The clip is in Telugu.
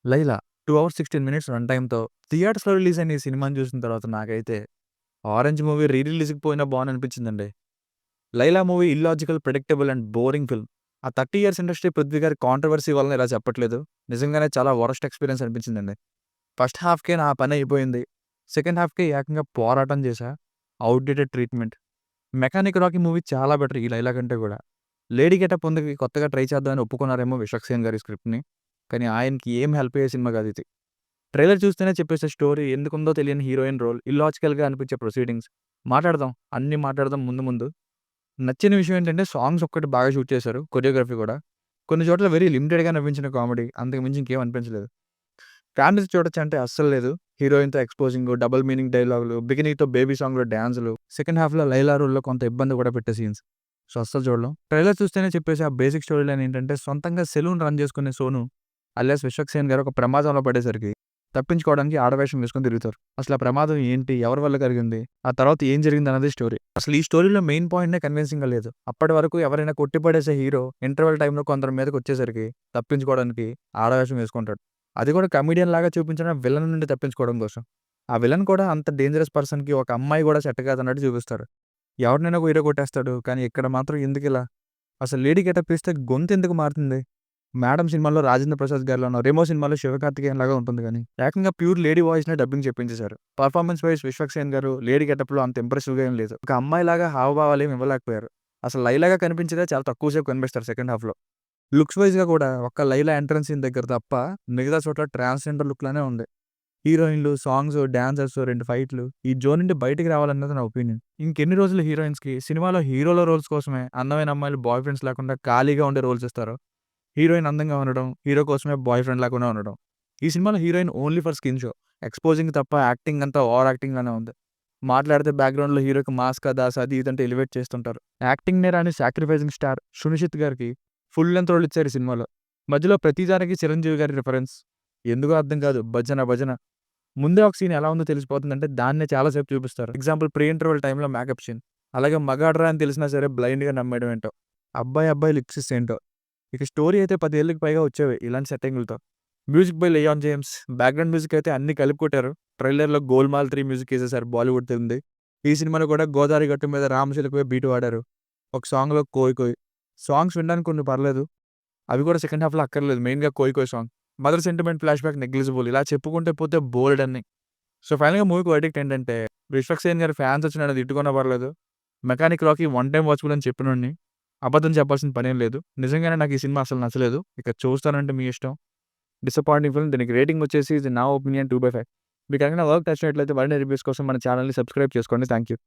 'లైలా' 2 అవర్స్ 16 మినిట్స్ రన్ టైమ్‌తో థియేటర్స్‌లో రిలీజ్ అయిన ఈ సినిమాని చూసిన తర్వాత నాకైతే 'ఆరెంజ్' మూవీ రీ రిలీజ్‌కి పోయినా బావుననిపించిందండి. 'Laila' movie illogical, predictable and boring film. ఆ 30 ఇయర్స్ ఇండస్ట్రీ పృథ్వీ గారి కాంట్రోవర్సీ వలన ఇలా చెప్పట్లేదు. నిజంగానే చాలా వరస్ట్ ఎక్స్‌పీరియన్స్ అనిపించిందండి. ఫస్ట్ హాఫ్‌కే నా పని అయిపోయింది. సెకండ్ హాఫ్‌కి ఏకంగా పోరాటం చేశా. Outdated treatment. 'Mechanic Rocky' movie చాలా బెటర్ ఈ 'లైలా' కంటే కూడా. లేడీ గెటప్ ఉంది కొత్తగా ట్రై చేద్దామని ఒప్పుకున్నారేమో విశ్వక్సేన్ గారి స్క్రిప్ట్‌ని. కానీ ఆయనకి ఏం హెల్ప్ అయ్యే సినిమా కాదిది. ట్రైలర్ చూస్తేనే చెప్పేసే స్టోరీ, ఎందుకుందో తెలియని హీరోయిన్ రోల్, ఇల్లాజికల్‌గా అనిపించే ప్రొసీడింగ్స్. మాట్లాడదాం. అన్నీ మాట్లాడదాం ముందు ముందు. నచ్చిన విషయం ఏంటంటే సాంగ్స్ ఒక్కటి బాగా షూట్ చేశారు. కొరియోగ్రఫీ కూడా. కొన్ని చోట్ల వెరీ లిమిటెడ్‌గా నవ్వించిన కామెడీ. అంతకు మించి ఇంకేం అనిపించలేదు. ఫ్యామిలీతో చూడొచ్చంటే అస్సలు లేదు. హీరోయిన్‌తో ఎక్స్‌పోజింగు, డబుల్ మీనింగ్ డైలాగులు, బిగినీతో బేబీ సాంగ్‌లో డాన్సులు, సెకండ్ హాఫ్‌లో లైలా రోల్‌లో కొంత ఇబ్బంది కూడా పెట్టే సీన్స్. సో, అస్సలు చూడలేం. ట్రైలర్ చూస్తేనే చెప్పేసి ఆ బేసిక్ స్టోరీ లైన్ ఏంటంటే సొంతంగా సెలూన్ రన్ చేసుకునే సోను అలియాస్ విశ్వక్సేన్ గారు ఒక ప్రమాదంలో పడేసరికి తప్పించుకోవడానికి ఆడవేషం వేసుకొని తిరుగుతారు. అసలు ఆ ప్రమాదం ఏంటి? ఎవరి వల్ల కలిగింది? ఆ తర్వాత ఏం జరిగిందన్నది స్టోరీ. అసలు ఈ స్టోరీలో మెయిన్ పాయింట్‌నే కన్విన్సింగ్‌గా లేదు. అప్పటి వరకు ఎవరైనా కొట్టిపడేసే హీరో ఇంటర్వెల్ టైమ్‌లో కొందరి మీదకొచ్చేసరికి తప్పించుకోవడానికి ఆడవేషం వేసుకుంటాడు. అది కూడా కమెడియన్ లాగా చూపించడం విలన్ నుండి తప్పించుకోవడం కోసం. ఆ విలన్ కూడా అంత డేంజరస్ పర్సన్‌కి ఒక అమ్మాయి కూడా సెట్ కాదన్నట్టు చూపిస్తారు. ఎవరినైనా ఒక హీరో కొట్టేస్తాడు. కానీ ఇక్కడ మాత్రం ఎందుకిలా? అసలు లేడీ గెటప్ ఇస్తే గొంతెందుకు మారుతుంది? 'మేడమ్' సినిమాలో రాజేంద్ర ప్రసాద్ గారిలానో, 'రెమో' సినిమాలో శివకార్తికేయన్ లాగా ఉంటుంది గానీ, ఏకంగా ప్యూర్ లేడీ వాయిస్‌నే డబ్బింగ్ చెప్పించేశారు. పర్ఫార్మెన్స్ వైస్ విశ్వక్సేన్ గారు లేడీ గెటప్‌లో అంత ఇంప్రెసివ్‌గా ఏం లేదు. ఒక అమ్మాయిలాగా హావభావాలేమి ఇవ్వలేకపోయారు. అసలు లైలాగా కనిపించేదే చాలా తక్కువ సేపు కనిపిస్తారు సెకండ్ హాఫ్‌లో. లుక్స్ వైస్‌గా కూడా ఒక్క లైలా ఎంట్రన్స్ సీన్ దగ్గర తప్ప మిగతా చోట్ల ట్రాన్స్‌జెండర్ లుక్‌లానే ఉంది. హీరోయిన్‌లు, సాంగ్స్, డాన్సర్స్, 2 ఫైట్‌లు ఈ జోన్ నుండి బయటికి రావాలన్నది నా ఒపీనియన్. ఇంకెన్ని రోజులు హీరోయిన్స్‌కి సినిమాలో హీరోల రోల్స్ కోసమే అందమైన అమ్మాయిలు బాయ్ ఫ్రెండ్స్ లేకుండా ఖాళీగా ఉండే రోల్స్ ఇస్తారు. హీరోయిన్ అందంగా ఉండడం, హీరో కోసమే బాయ్ ఫ్రెండ్ లాగానే ఉండడం. ఈ సినిమాలో heroine only for skin show. Exposing తప్ప యాక్టింగ్ అంతా ఓవర్ యాక్టింగ్ లానే ఉంది. మాట్లాడితే బ్యాక్‌గ్రౌండ్‌లో హీరోకి మాస్ కదా! అది ఇది అంటే ఎలివేట్ చేస్తుంటారు. యాక్టింగ్‌నే రాని సాక్రిఫైసింగ్ స్టార్ 'సునిషిత్' గారికి ఫుల్ లెంగ్త్ రోల్ ఇచ్చారు ఈ సినిమాలో. మధ్యలో ప్రతి దానికి చిరంజీవి గారి రిఫరెన్స్. ఎందుకో అర్థం కాదు. భజన భజన. ముందే ఒక సీన్ ఎలా ఉందో తెలిసిపోతుందంటే దాన్నే చాలా సేపు చూపిస్తారు. ఎగ్జాంపుల్ ప్రీ ఇంటర్వల్ టైమ్‌లో మేకప్ సీన్. అలాగే మగాడ్రా అని తెలిసినా సరే బ్లైండ్‌గా నమ్మేయడం ఏంటో. అబ్బాయి లిప్సిస్ ఏంటో. ఇక స్టోరీ అయితే 10 ఏళ్ళకి పైగా వచ్చేవి ఇలాంటి సెట్టింగులతో. Music by Leon James. Background music అయితే అన్నీ కలిపి కొట్టారు. ట్రైలర్‌లో 'గోల్‌మాల్ 3' మ్యూజిక్ ఏసేసారు బాలీవుడ్ థీమ్‌ది. ఈ సినిమాలో కూడా 'గోదారి గట్టు మీద రామచిలకవే' బీట్ వాడారు. ఒక సాంగ్‌లో 'కోయ్ కోయ్'. సాంగ్స్ వినడానికి కొన్ని పర్లేదు. అవి కూడా సెకండ్ హాఫ్‌లో అక్కర్లేదు. మెయిన్‌గా 'కోయ్ కోయ్' song. Mother sentiment flashback negligible. ఇలా చెప్పుకుంటే పోతే బోలెడన్ని. సో, ఫైనల్‌గా మూవీకి వర్డిక్ట్ ఏంటంటే, విశ్వక్సేన్ గారి ఫ్యాన్స్ వచ్చి నన్ను తిట్టుకున్నా పర్లేదు. 'Mechanic Rocky' one time watchable అని చెప్పినోడిని. అబద్ధం చెప్పాల్సిన పనేం లేదు. నిజంగానే నాకు ఈ సినిమా అసలు నచ్చలేదు. ఇక చూస్తానంటే మీ ఇష్టం. Disappointing film. దీనికి రేటింగ్ వచ్చేసి ఇది నా ఒపీనియన్ 2/5. మీకు ఏమైనా వర్క్ నచ్చినట్లయితే మరిన్ని రివ్యూస్ కోసం మన ఛానెల్‌ని సబ్స్క్రైబ్ చేసుకోండి. Thank you.